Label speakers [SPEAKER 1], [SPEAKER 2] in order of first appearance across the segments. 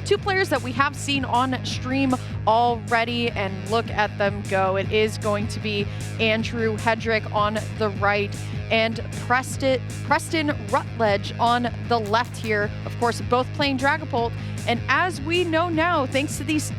[SPEAKER 1] two players that we have seen on stream already, and look at them go. It is going to be Andrew HEDRICK on the right and Preston Rutledge on the left here. Of course, both playing Dragapult. And as we know now, thanks to these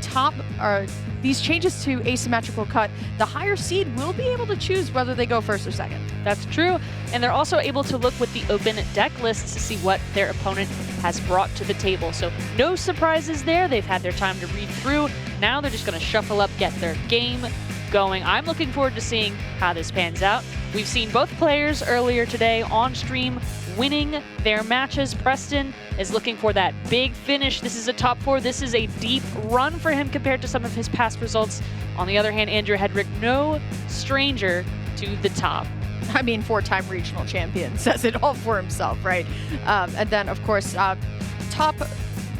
[SPEAKER 1] these changes to asymmetrical cut, the higher seed will be able to choose whether they go first or second.
[SPEAKER 2] That's true. And they're also able to look with the open deck lists to see what their opponent has brought to the table. So no surprises there. They've had their time to read through. Now they're just going to shuffle up, get their game going. I'm looking forward to seeing how this pans out. We've seen both players earlier today on stream winning their matches. Preston is looking for that big finish. This is a top 4. This is a deep run for him compared to some of his past results. On the other hand, Andrew HEDRICK, no stranger to the top.
[SPEAKER 1] I mean, 4-time regional champion says it all for himself, right? And then, of course, top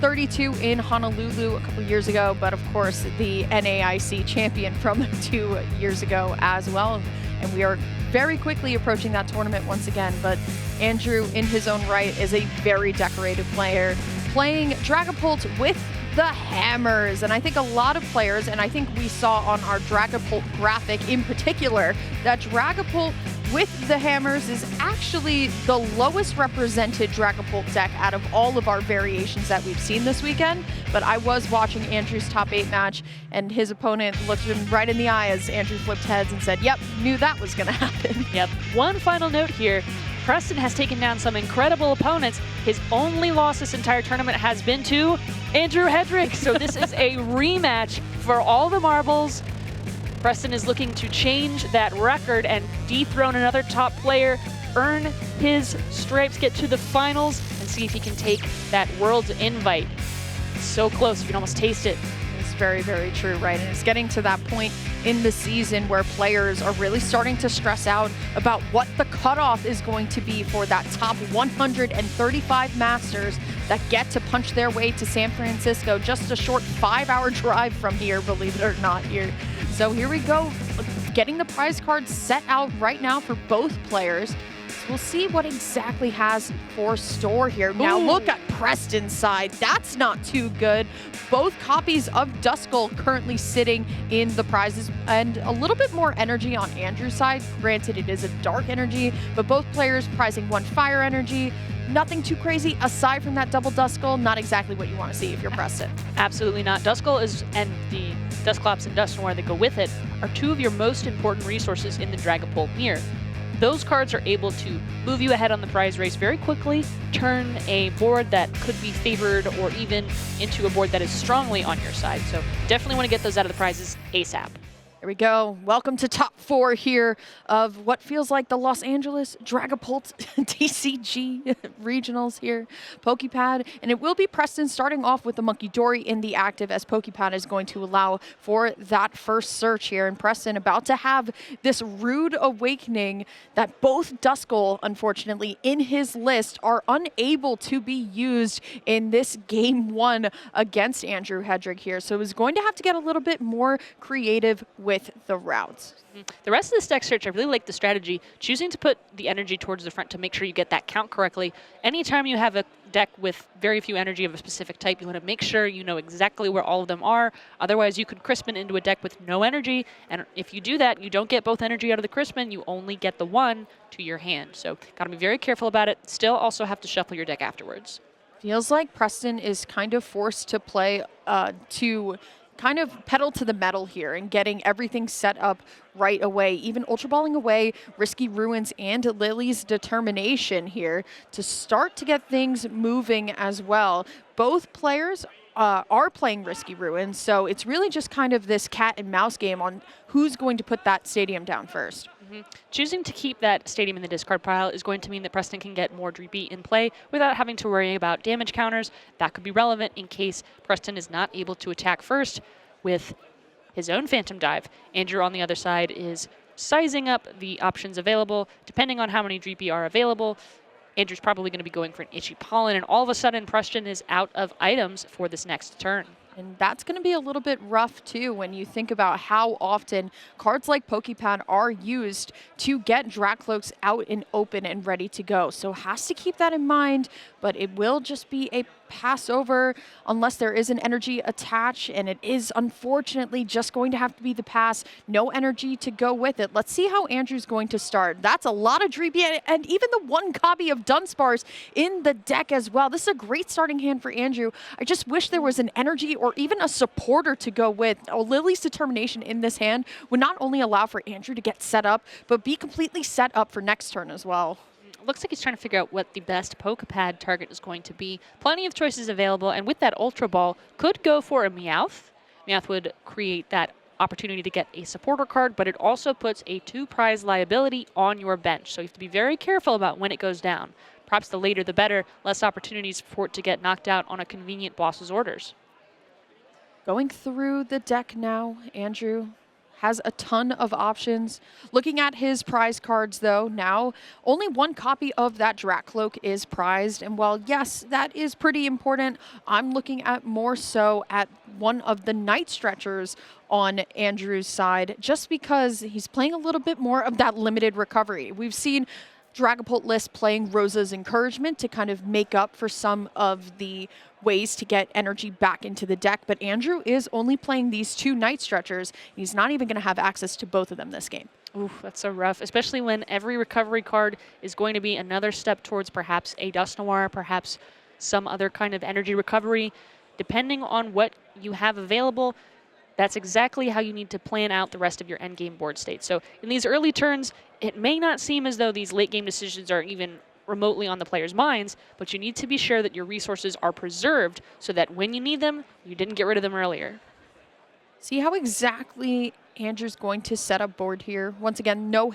[SPEAKER 1] 32 in Honolulu a couple years ago, but of course the NAIC champion from 2 years ago as well. And we are very quickly approaching that tournament once again, but Andrew in his own right is a very decorated player, playing Dragapult with the hammers. And I think a lot of players, and I think we saw on our Dragapult graphic in particular, that Dragapult with the hammers is actually the lowest represented Dragapult deck out of all of our variations that we've seen this weekend. But I was watching Andrew's top 8 match, and his opponent looked him right in the eye as Andrew flipped heads and said, yep, knew that was gonna happen.
[SPEAKER 2] Yep. One final note here. Preston has taken down some incredible opponents. His only loss this entire tournament has been to Andrew HEDRICK. So this is a rematch for all the marbles. Preston is looking to change that record and dethrone another top player, earn his stripes, get to the finals, and see if he can take that Worlds invite. So close, you can almost taste it.
[SPEAKER 1] It's very, very true, right? And it's getting to that point in the season where players are really starting to stress out about what the cutoff is going to be for that top 135 Masters that get to punch their way to San Francisco, just a short 5-hour drive from here, believe it or not here. So here we go, getting the prize cards set out right now for both players. We'll see what exactly has for store here. Now look at Preston's side. That's not too good. Both copies of Duskull currently sitting in the prizes, and a little bit more energy on Andrew's side. Granted, it is a dark energy, but both players prizing 1 fire energy. Nothing too crazy aside from that double Duskull. Not exactly what you want to see if you're Preston.
[SPEAKER 2] Absolutely not. Duskull is, and the Dusclops and Dusknoir that go with it, are 2 of your most important resources in the Dragapult mirror. Those cards are able to move you ahead on the prize race very quickly, turn a board that could be favored or even into a board that is strongly on your side. So definitely want to get those out of the prizes ASAP.
[SPEAKER 1] Here we go. Welcome to top 4 here of what feels like the Los Angeles Dragapult TCG regionals here. Pokepad, and it will be Preston starting off with the Monkey Dory in the active, as Pokepad is going to allow for that first search here. And Preston about to have this rude awakening that both Duskull, unfortunately, in his list are unable to be used in this game 1 against Andrew HEDRICK here. So he's going to have to get a little bit more creative with the routes.
[SPEAKER 2] The rest of this deck search, I really like the strategy, choosing to put the energy towards the front to make sure you get that count correctly. Anytime you have a deck with very few energy of a specific type, you want to make sure you know exactly where all of them are. Otherwise, you could Crispin into a deck with no energy, and if you do that, you don't get both energy out of the Crispin, you only get the 1 to your hand. So gotta be very careful about it. Still also have to shuffle your deck afterwards.
[SPEAKER 1] Feels like Preston is kind of forced to play to kind of pedal to the metal here and getting everything set up right away, even Ultra Balling away Risky Ruins and Lily's Determination here to start to get things moving as well. Both players are playing Risky Ruins, so it's really just kind of this cat and mouse game on who's going to put that stadium down first.
[SPEAKER 2] Choosing to keep that stadium in the discard pile is going to mean that Preston can get more Dreepy in play without having to worry about damage counters. That could be relevant in case Preston is not able to attack first with his own Phantom Dive. Andrew on the other side is sizing up the options available. Depending on how many Dreepy are available, Andrew's probably going to be going for an Itchy Pollen, and all of a sudden Preston is out of items for this next turn.
[SPEAKER 1] And that's going to be a little bit rough, too, when you think about how often cards like Pokepad are used to get Dracloaks out and open and ready to go. So has to keep that in mind, but it will just be a pass over unless there is an energy attach, and it is unfortunately just going to have to be the pass. No energy to go with it. Let's see how Andrew's going to start. That's a lot of Dreepy and even the one copy of Dunsparce in the deck as well. This is a great starting hand for Andrew. I just wish there was an energy or even a supporter to go with. Oh, Lily's Determination in this hand would not only allow for Andrew to get set up, but be completely set up for next turn as well.
[SPEAKER 2] Looks like he's trying to figure out what the best Pokepad target is going to be. Plenty of choices available, and with that Ultra Ball, could go for a Meowth. Meowth would create that opportunity to get a supporter card, but it also puts a 2-prize liability on your bench. So you have to be very careful about when it goes down. Perhaps the later the better, less opportunities for it to get knocked out on a convenient boss's orders.
[SPEAKER 1] Going through the deck now, Andrew has a ton of options. Looking at his prize cards though, now only one copy of that Dracloak is prized. And while yes, that is pretty important, I'm looking at more so at one of the Night Stretchers on Andrew's side, just because he's playing a little bit more of that limited recovery. We've seen Dragapult list playing Rosa's Encouragement to kind of make up for some of the ways to get energy back into the deck, but Andrew is only playing these 2 Night Stretchers. He's not even going to have access to both of them this game.
[SPEAKER 2] Oof, that's so rough, especially when every recovery card is going to be another step towards perhaps a Dusknoir, perhaps some other kind of energy recovery. Depending on what you have available, that's exactly how you need to plan out the rest of your endgame board state. So in these early turns, it may not seem as though these late game decisions are even remotely on the players' minds, but you need to be sure that your resources are preserved so that when you need them, you didn't get rid of them earlier.
[SPEAKER 1] See how exactly Andrew's going to set up board here. Once again, no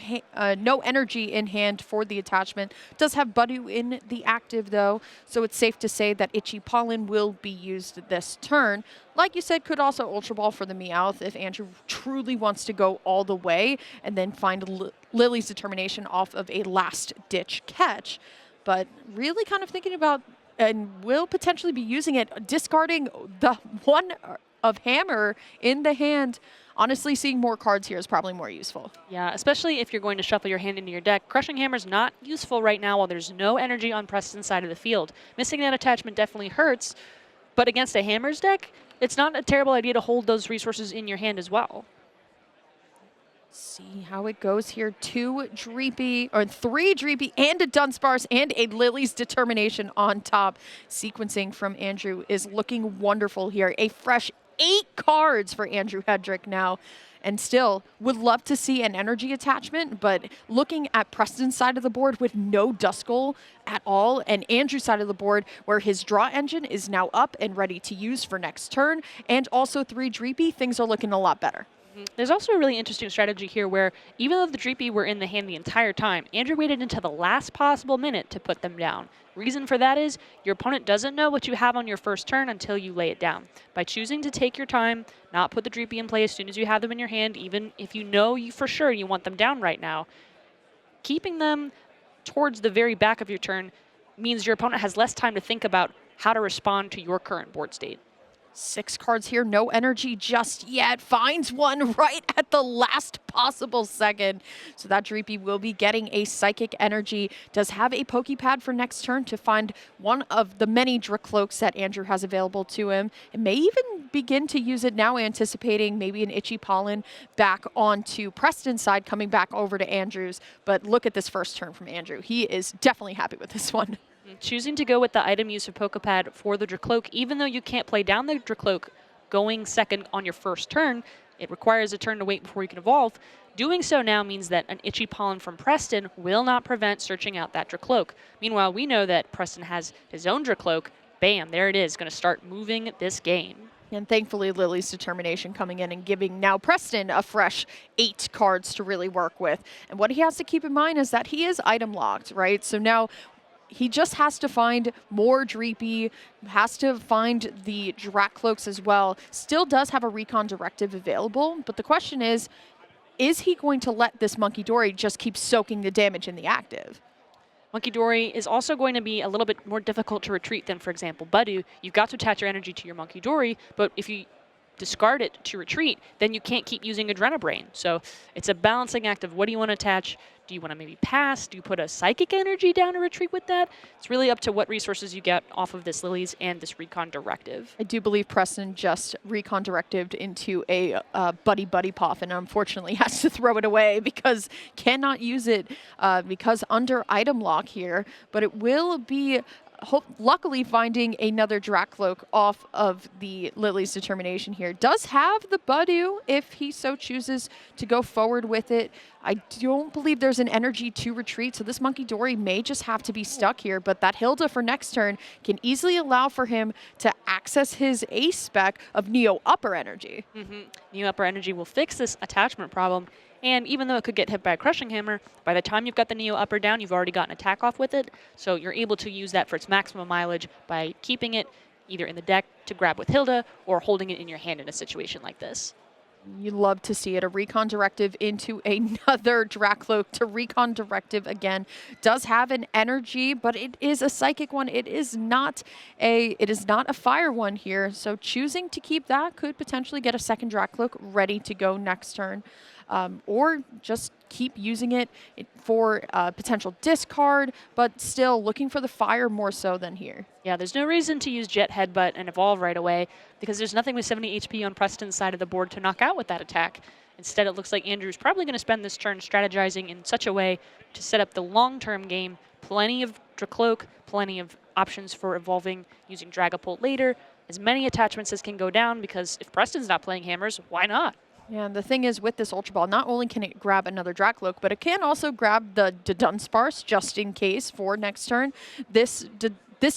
[SPEAKER 1] energy in hand for the attachment. Does have Budu in the active though, so it's safe to say that Itchy Pollen will be used this turn. Like you said, could also Ultra Ball for the Meowth if Andrew truly wants to go all the way and then find Lily's Determination off of a last-ditch catch. But really kind of thinking about, and will potentially be using it, discarding the one of Hammer in the hand. Honestly, seeing more cards here is probably more useful.
[SPEAKER 2] Yeah, especially if you're going to shuffle your hand into your deck. Crushing Hammer's not useful right now while there's no energy on Preston's side of the field. Missing that attachment definitely hurts, but against a Hammer's deck, it's not a terrible idea to hold those resources in your hand as well.
[SPEAKER 1] See how it goes here. 2 Dreepy, or 3 Dreepy, and a Dunsparce, and a Lily's Determination on top. Sequencing from Andrew is looking wonderful here. A fresh 8 cards for Andrew Hedrick now. And still, would love to see an energy attachment, but looking at Preston's side of the board with no Duskull at all, and Andrew's side of the board where his draw engine is now up and ready to use for next turn, and also 3 Dreepy, things are looking a lot better.
[SPEAKER 2] There's also a really interesting strategy here where even though the Dreepy were in the hand the entire time, Andrew waited until the last possible minute to put them down. Reason for that is your opponent doesn't know what you have on your first turn until you lay it down. By choosing to take your time, not put the Dreepy in play as soon as you have them in your hand, even if you know for sure you want them down right now, keeping them towards the very back of your turn means your opponent has less time to think about how to respond to your current board state.
[SPEAKER 1] 6 cards here, no energy just yet. Finds one right at the last possible second. So that Dreepy will be getting a Psychic Energy. Does have a Pokepad for next turn to find one of the many Dracloaks that Andrew has available to him. And may even begin to use it now, anticipating maybe an Itchy Pollen back onto Preston's side, coming back over to Andrew's. But look at this first turn from Andrew. He is definitely happy with this one.
[SPEAKER 2] Choosing to go with the item use of Pokepad for the Dracloak, even though you can't play down the Dracloak going second on your first turn, it requires a turn to wait before you can evolve. Doing so now means that an Itchy Pollen from Preston will not prevent searching out that Dracloak. Meanwhile, we know that Preston has his own Dracloak. Bam, there it is, going to start moving this game.
[SPEAKER 1] And thankfully, Lily's Determination coming in and giving now Preston a fresh 8 cards to really work with. And what he has to keep in mind is that he is item locked, right? So now he just has to find more Dreepy, has to find the Dracloaks as well. Still does have a Recon Directive available, but the question is he going to let this Monkey Dory just keep soaking the damage in the active?
[SPEAKER 2] Monkey Dory is also going to be a little bit more difficult to retreat than, for example, Budu. You've got to attach your energy to your Monkey Dory, but if you discard it to retreat, then you can't keep using Adrenabrain. So it's a balancing act of what do you want to attach Do you want to maybe pass? Do you put a Psychic Energy down to retreat with that? It's really up to what resources you get off of this Lilies and this Recon Directive.
[SPEAKER 1] I do believe Preston just Recon Directived into a Buddy Buddy Puff, and unfortunately has to throw it away because cannot use it because under item lock here, but it will be luckily finding another Dracloak off of the Lily's Determination here. Does have the Budu if he so chooses to go forward with it. I don't believe there's an energy to retreat, so this Monkey Dory may just have to be stuck here, but that Hilda for next turn can easily allow for him to access his ace spec of Neo Upper Energy.
[SPEAKER 2] Neo Upper Energy will fix this attachment problem. And even though it could get hit by a Crushing Hammer, by the time you've got the Neo Upper down, you've already got an attack off with it. So you're able to use that for its maximum mileage by keeping it either in the deck to grab with Hilda or holding it in your hand in a situation like this.
[SPEAKER 1] You love to see it. A Recon Directive into another Dracloak to Recon Directive again. Does have an energy, but it is a psychic one. It is not a fire one here. So choosing to keep that could potentially get a second Dracloak ready to go next turn. Or just keep using it for potential discard, but still looking for the fire more so than here.
[SPEAKER 2] Yeah, there's no reason to use Jet Headbutt and Evolve right away because there's nothing with 70 HP on Preston's side of the board to knock out with that attack. Instead, it looks like Andrew's probably going to spend this turn strategizing in such a way to set up the long-term game. Plenty of Dracloak, plenty of options for evolving using Dragapult later, as many attachments as can go down because if Preston's not playing hammers, why not?
[SPEAKER 1] Yeah, and the thing is with this Ultra Ball, not only can it grab another Dracloak, but it can also grab the Dunsparce just in case for next turn. This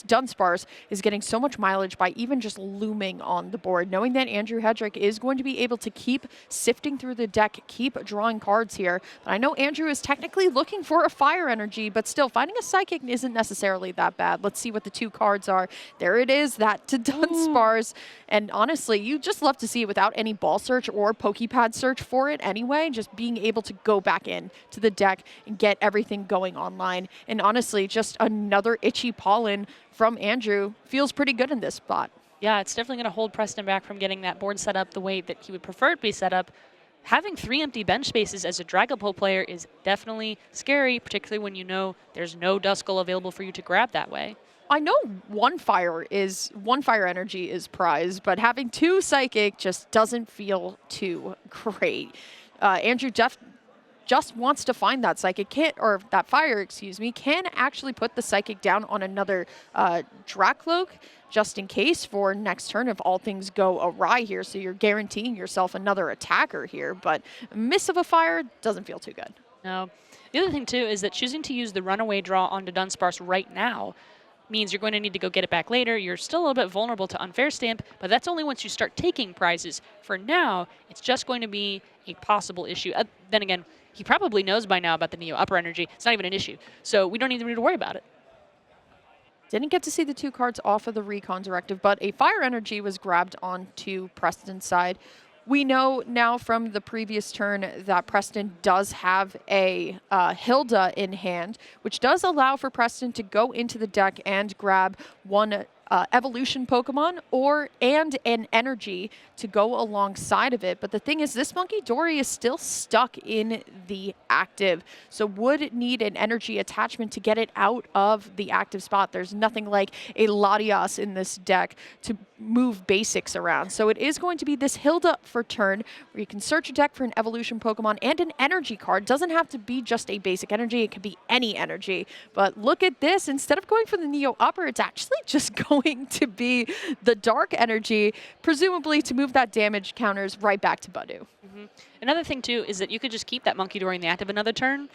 [SPEAKER 1] Dunsparce is getting so much mileage by even just looming on the board, knowing that Andrew Hedrick is going to be able to keep sifting through the deck, keep drawing cards here. But I know Andrew is technically looking for a fire energy, but still, finding a Psychic isn't necessarily that bad. Let's see what the two cards are. There it is, that to Dunsparce. And honestly, you just love to see it without any ball search or Pokepad search for it anyway, just being able to go back in to the deck and get everything going online. And honestly, just another Itchy Pollen from Andrew feels pretty good in this spot.
[SPEAKER 2] Yeah, it's definitely going to hold Preston back from getting that board set up the way that he would prefer it to be set up. Having 3 empty bench spaces as a Dragapult player is definitely scary, particularly when you know there's no Duskull available for you to grab that way.
[SPEAKER 1] I know one fire energy is prized, but having 2 Psychic just doesn't feel too great. Andrew just wants to find that Psychic, or that fire, excuse me, can actually put the Psychic down on another Dracloak just in case for next turn if all things go awry here. So you're guaranteeing yourself another attacker here, but miss of a fire doesn't feel too good.
[SPEAKER 2] No. The other thing too is that choosing to use the runaway draw onto Dunsparce right now means you're going to need to go get it back later. You're still a little bit vulnerable to Unfair Stamp, but that's only once you start taking prizes. For now, it's just going to be a possible issue. Then again, he probably knows by now about the Neo Upper Energy. It's not even an issue. So we don't even need to worry about it.
[SPEAKER 1] Didn't get to see the 2 cards off of the Recon Directive, but a Fire Energy was grabbed onto Preston's side. We know now from the previous turn that Preston does have a Hilda in hand, which does allow for Preston to go into the deck and grab one evolution Pokemon and an energy to go alongside of it. But the thing is, this Monkey Dory is still stuck in the active, so would need an energy attachment to get it out of the active spot. There's nothing like a Latias in this deck to move basics around. So it is going to be this Hilda for turn, where you can search a deck for an evolution Pokemon and an energy card. Doesn't have to be just a basic energy, it could be any energy. But look at this, instead of going for the Neo Upper, it's actually just going to be the Dark Energy, presumably to move that damage counters right back to Budu.
[SPEAKER 2] Another thing too is that you could just keep that Monkey Dory in the active another turn.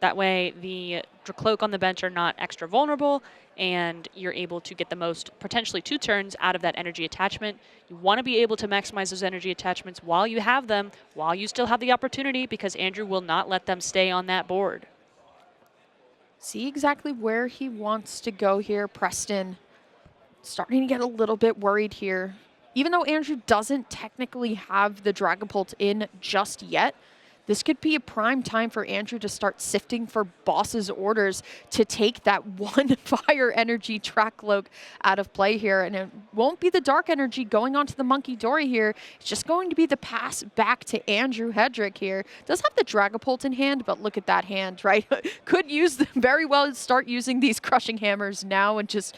[SPEAKER 2] That way the Dracloak on the bench are not extra vulnerable, and you're able to get the most, potentially 2 turns out of that energy attachment. You want to be able to maximize those energy attachments while you have them, while you still have the opportunity, because Andrew will not let them stay on that board.
[SPEAKER 1] See exactly where he wants to go here. Preston starting to get a little bit worried here. Even though Andrew doesn't technically have the Dragapult in just yet, this could be a prime time for Andrew to start sifting for boss's orders to take that one fire energy track cloak out of play here. And it won't be the dark energy going onto the Monkey Dory here. It's just going to be the pass back to Andrew Hedrick here. Does have the Dragapult in hand, but look at that hand, right? Could use very well start using these crushing hammers now and just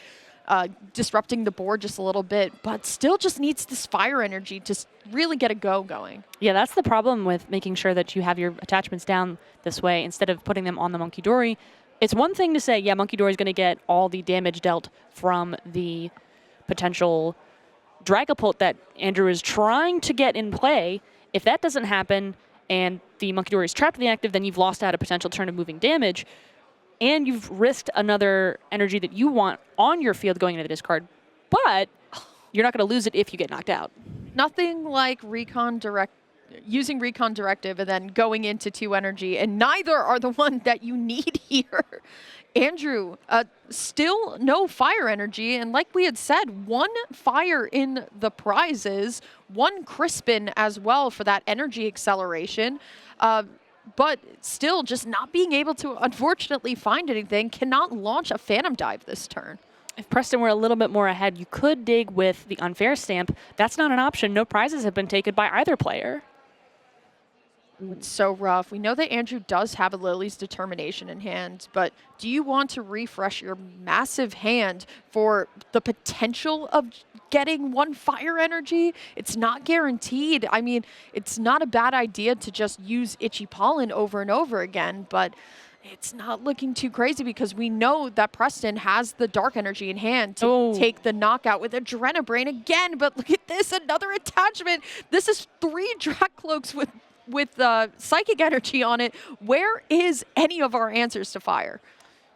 [SPEAKER 1] disrupting the board just a little bit, but still just needs this fire energy to really get a go going.
[SPEAKER 2] Yeah, that's the problem with making sure that you have your attachments down this way instead of putting them on the Monkey Dory. It's one thing to say, yeah, Monkey Dory is going to get all the damage dealt from the potential Dragapult that Andrew is trying to get in play. If that doesn't happen and the Monkey Dory is trapped in the active, then you've lost out a potential turn of moving damage. And you've risked another energy that you want on your field going into the discard, but you're not going to lose it if you get knocked out.
[SPEAKER 1] Nothing like using Recon Directive and then going into 2 energy, and neither are the one that you need here. Andrew, still no fire energy, and like we had said, 1 fire in the prizes, 1 Crispin as well for that energy acceleration. But still just not being able to, unfortunately, find anything, cannot launch a Phantom Dive this turn.
[SPEAKER 2] If Preston were a little bit more ahead, you could dig with the Unfair Stamp. That's not an option. No prizes have been taken by either player.
[SPEAKER 1] It's so rough. We know that Andrew does have a Lily's Determination in hand, but do you want to refresh your massive hand for the potential of getting 1 fire energy? It's not guaranteed. I mean, it's not a bad idea to just use Itchy Pollen over and over again, but it's not looking too crazy because we know that Preston has the dark energy in hand to take the knockout with Adrenabrain again. But look at this, another attachment. This is 3 Drac Cloaks with Psychic Energy on it. Where is any of our answers to fire?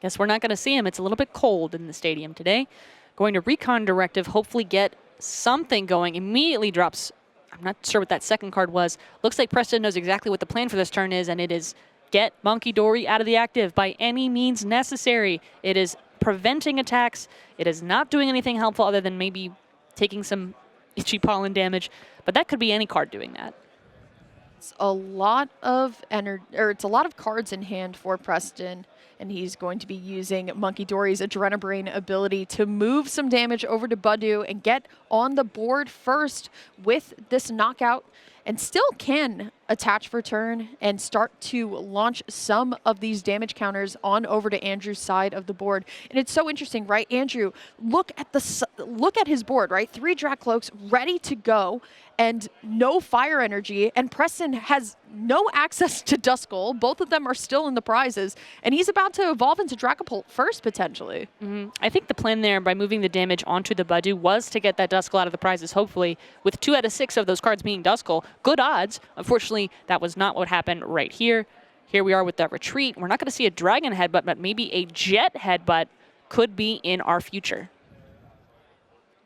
[SPEAKER 2] Guess we're not going to see him. It's a little bit cold in the stadium today. Going to Recon Directive, hopefully get something going. Immediately drops, I'm not sure what that second card was. Looks like Preston knows exactly what the plan for this turn is, and it is get Monkey Dory out of the active by any means necessary. It is preventing attacks. It is not doing anything helpful other than maybe taking some Itchy Pollen damage, but that could be any card doing that.
[SPEAKER 1] It's a lot of it's a lot of cards in hand for Preston, and he's going to be using Monkey Dory's Adrenabrain ability to move some damage over to Budew and get on the board first with this knockout, and still can attach for turn and start to launch some of these damage counters on over to Andrew's side of the board. And it's so interesting, right? Andrew, look at his board, right? 3 Drac Cloaks ready to go and no fire energy, and Preston has no access to Duskull. Both of them are still in the prizes, and he's about to evolve into Dragapult first, potentially.
[SPEAKER 2] I think the plan there, by moving the damage onto the Budew, was to get that Duskull out of the prizes, hopefully, with 2 out of 6 of those cards being Duskull. Good odds. Unfortunately, that was not what happened right here. Here we are with that retreat. We're not going to see a Dragon Headbutt, but maybe a Jet Headbutt could be in our future.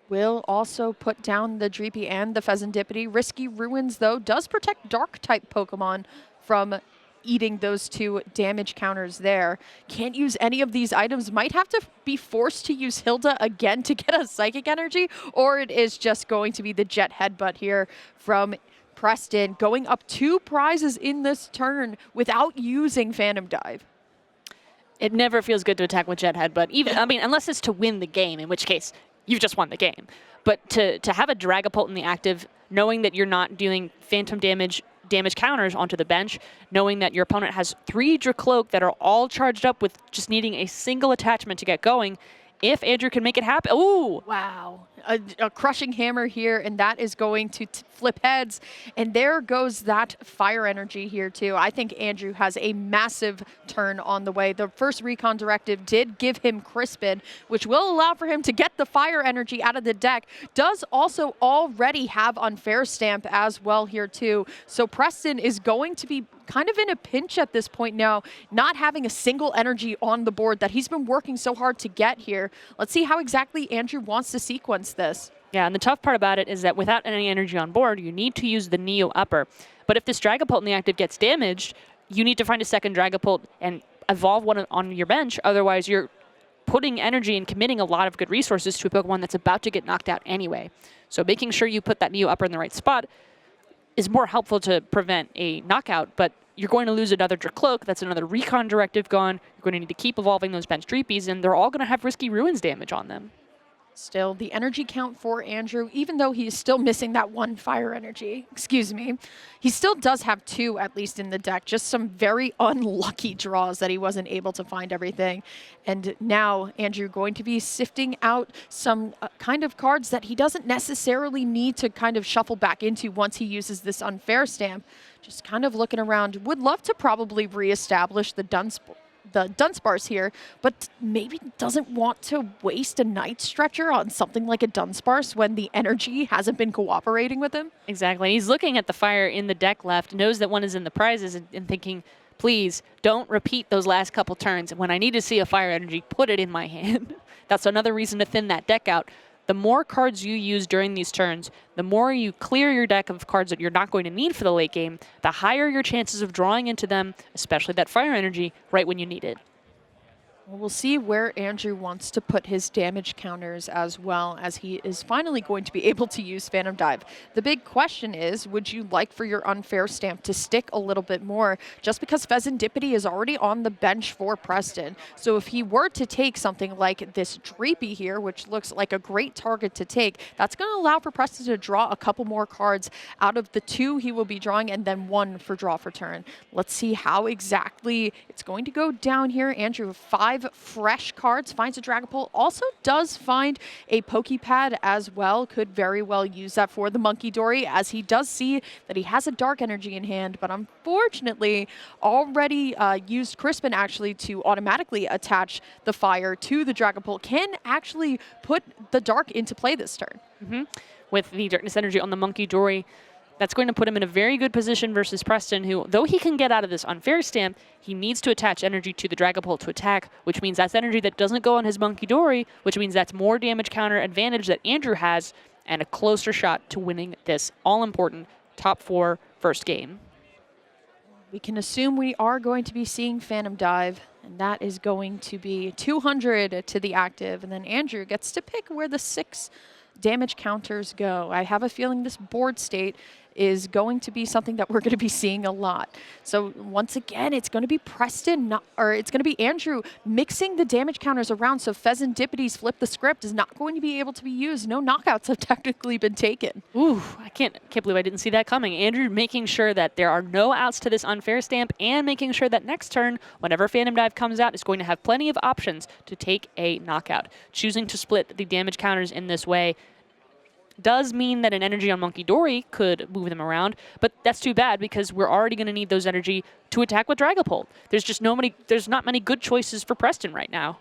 [SPEAKER 1] Will also put down the Dreepy and the Pheasantipity. Risky Ruins, though, does protect Dark-type Pokemon from eating those 2 damage counters there. Can't use any of these items. Might have to be forced to use Hilda again to get a Psychic Energy, or it is just going to be the Jet Headbutt here from Preston, going up 2 prizes in this turn without using Phantom Dive.
[SPEAKER 2] It never feels good to attack with Jet Headbutt, even, I mean, unless it's to win the game, in which case you've just won the game. But to have a Dragapult in the active, knowing that you're not doing phantom damage counters onto the bench, knowing that your opponent has 3 Dracloak that are all charged up with just needing a single attachment to get going, if Andrew can make it happen. Ooh!
[SPEAKER 1] Wow. A crushing hammer here, and that is going to flip heads. And there goes that fire energy here, too. I think Andrew has a massive turn on the way. The first Recon Directive did give him Crispin, which will allow for him to get the fire energy out of the deck. Does also already have Unfair Stamp as well here, too. So Preston is going to be kind of in a pinch at this point now, not having a single energy on the board that he's been working so hard to get here. Let's see how exactly Andrew wants to sequence this.
[SPEAKER 2] Yeah, and the tough part about it is that without any energy on board, you need to use the Neo Upper. But if this Dragapult in the active gets damaged, you need to find a second Dragapult and evolve one on your bench. Otherwise, you're putting energy and committing a lot of good resources to a Pokemon that's about to get knocked out anyway. So making sure you put that Neo Upper in the right spot is more helpful to prevent a knockout, but you're going to lose another Dracloak. That's another Recon Directive gone. You're going to need to keep evolving those bench Dreepies, and they're all going to have risky Ruins damage on them.
[SPEAKER 1] Still, the energy count for Andrew, even though he's still missing that one fire energy, excuse me, he still does have 2 at least in the deck. Just some very unlucky draws that he wasn't able to find everything. And now Andrew going to be sifting out some kind of cards that he doesn't necessarily need to kind of shuffle back into once he uses this unfair stamp. Just kind of looking around. Would love to probably reestablish the Dunsparce here, but maybe doesn't want to waste a Night Stretcher on something like a Dunsparce when the energy hasn't been cooperating with him.
[SPEAKER 2] Exactly. He's looking at the fire in the deck left, knows that one is in the prizes, and thinking, please don't repeat those last couple turns. When I need to see a fire energy, put it in my hand. That's another reason to thin that deck out. The more cards you use during these turns, the more you clear your deck of cards that you're not going to need for the late game, the higher your chances of drawing into them, especially that fire energy, right when you need it.
[SPEAKER 1] Well, we'll see where Andrew wants to put his damage counters as well, as he is finally going to be able to use Phantom Dive. The big question is, would you like for your unfair stamp to stick a little bit more, just because Pheasantipity is already on the bench for Preston? So if he were to take something like this Dreepy here, which looks like a great target to take, that's going to allow for Preston to draw a couple more cards out of the 2 he will be drawing, and then 1 for draw for turn. Let's see how exactly it's going to go down here. Andrew, 5 fresh cards, finds a Dragapult, also does find a Pokepad as well. Could very well use that for the Monkey Dory, as he does see that he has a Dark Energy in hand, but unfortunately already used Crispin actually to automatically attach the fire to the Dragapult. Can actually put the Dark into play this turn.
[SPEAKER 2] With the Darkness Energy on the Monkey Dory, that's going to put him in a very good position versus Preston, who, though he can get out of this unfair stamp, he needs to attach energy to the Dragapult to attack, which means that's energy that doesn't go on his Monkey Dory, which means that's more damage counter advantage that Andrew has, and a closer shot to winning this all-important top 4 first game.
[SPEAKER 1] We can assume we are going to be seeing Phantom Dive, and that is going to be 200 to the active, and then Andrew gets to pick where the 6 damage counters go. I have a feeling this board state is going to be something that we're going to be seeing a lot. So once again, it's going to be Preston, or it's going to be Andrew mixing the damage counters around, so Pheasantipity's Flip the Script is not going to be able to be used. No knockouts have technically been taken.
[SPEAKER 2] Ooh, I can't believe I didn't see that coming. Andrew making sure that there are no outs to this unfair stamp, and making sure that next turn, whenever Phantom Dive comes out, is going to have plenty of options to take a knockout. Choosing to split the damage counters in this way does mean that an energy on Monkey Dory could move them around, but that's too bad because we're already going to need those energy to attack with Dragapult. There's not many good choices for Preston right now.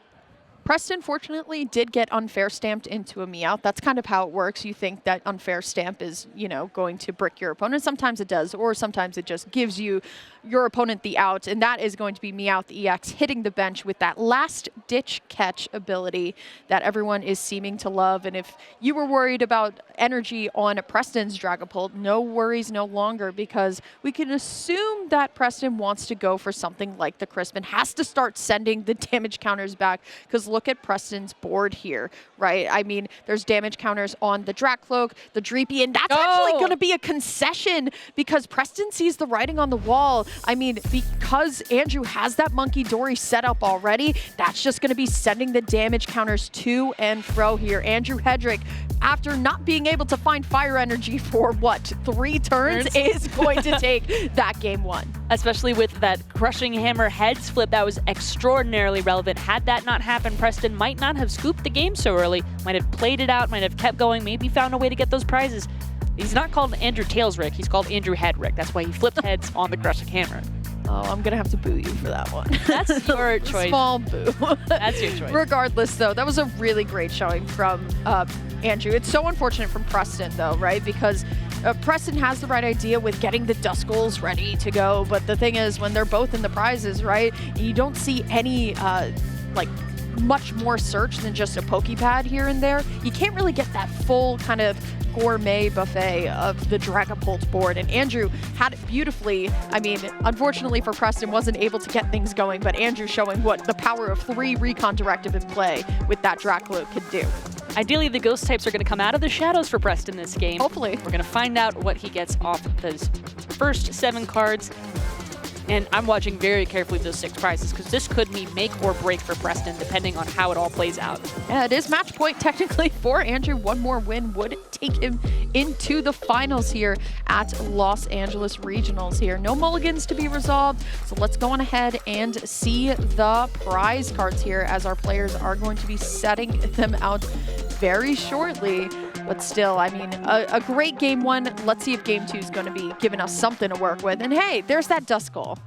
[SPEAKER 1] Preston, fortunately, did get unfair stamped into a Meowth. That's kind of how it works. You think that unfair stamp is, you know, going to brick your opponent. Sometimes it does, or sometimes it just gives you your opponent the out, and that is going to be Meowth EX hitting the bench with that last-ditch catch ability that everyone is seeming to love. And if you were worried about energy on Preston's Dragapult, no worries no longer, because we can assume that Preston wants to go for something like the Crispin, has to start sending the damage counters back, because look at Preston's board here, right? I mean, there's damage counters on the Dracloak, the Dreepy, and that's actually going to be a concession because Preston sees the writing on the wall. I mean, because Andrew has that Monkey Dory set up already, that's just going to be sending the damage counters to and fro here. Andrew Hedrick, after not being able to find fire energy for, what, 3 turns, is going to take that game 1.
[SPEAKER 2] Especially with that Crushing Hammer heads flip, that was extraordinarily relevant. Had that not happened, Preston might not have scooped the game so early, might have played it out, might have kept going, maybe found a way to get those prizes. He's not called Andrew Tailsrick, he's called Andrew Hedrick. That's why he flipped heads on the Crushing Hammer.
[SPEAKER 1] Oh, I'm going to have to boo you for that one.
[SPEAKER 2] That's your choice.
[SPEAKER 1] Small boo.
[SPEAKER 2] That's your choice.
[SPEAKER 1] Regardless, though, that was a really great showing from Andrew. It's so unfortunate from Preston, though, right? Because Preston has the right idea with getting the Duskulls ready to go. But the thing is, when they're both in the prizes, right, you don't see any, much more search than just a Pokepad here and there. You can't really get that full kind of gourmet buffet of the Dragapult board, and Andrew had it beautifully. I mean, unfortunately for Preston, wasn't able to get things going, but Andrew showing what the power of 3 Recon Directive in play with that Dracloak could do.
[SPEAKER 2] Ideally, the ghost types are going to come out of the shadows for Preston this game.
[SPEAKER 1] Hopefully.
[SPEAKER 2] We're going to find out what he gets off those first 7 cards. And I'm watching very carefully those 6 prizes because this could mean make or break for Preston depending on how it all plays out.
[SPEAKER 1] Yeah, it is match point technically for Andrew. One more win would take him into the finals here at Los Angeles Regionals here. No mulligans to be resolved, so let's go on ahead and see the prize cards here as our players are going to be setting them out very shortly. But still, I mean, a great game 1. Let's see if game 2 is going to be giving us something to work with. And hey, there's that Duskull.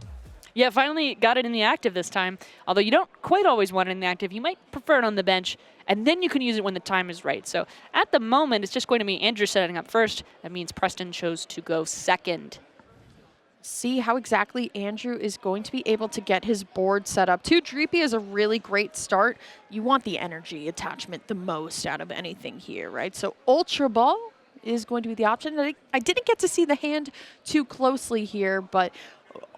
[SPEAKER 2] Yeah, finally got it in the active this time. Although you don't quite always want it in the active. You might prefer it on the bench, and then you can use it when the time is right. So at the moment, it's just going to be Andrew setting up first. That means Preston chose to go second.
[SPEAKER 1] See how exactly Andrew is going to be able to get his board set up. 2 Dreepy is a really great start. You want the energy attachment the most out of anything here, right? So Ultra Ball is going to be the option. I didn't get to see the hand too closely here, but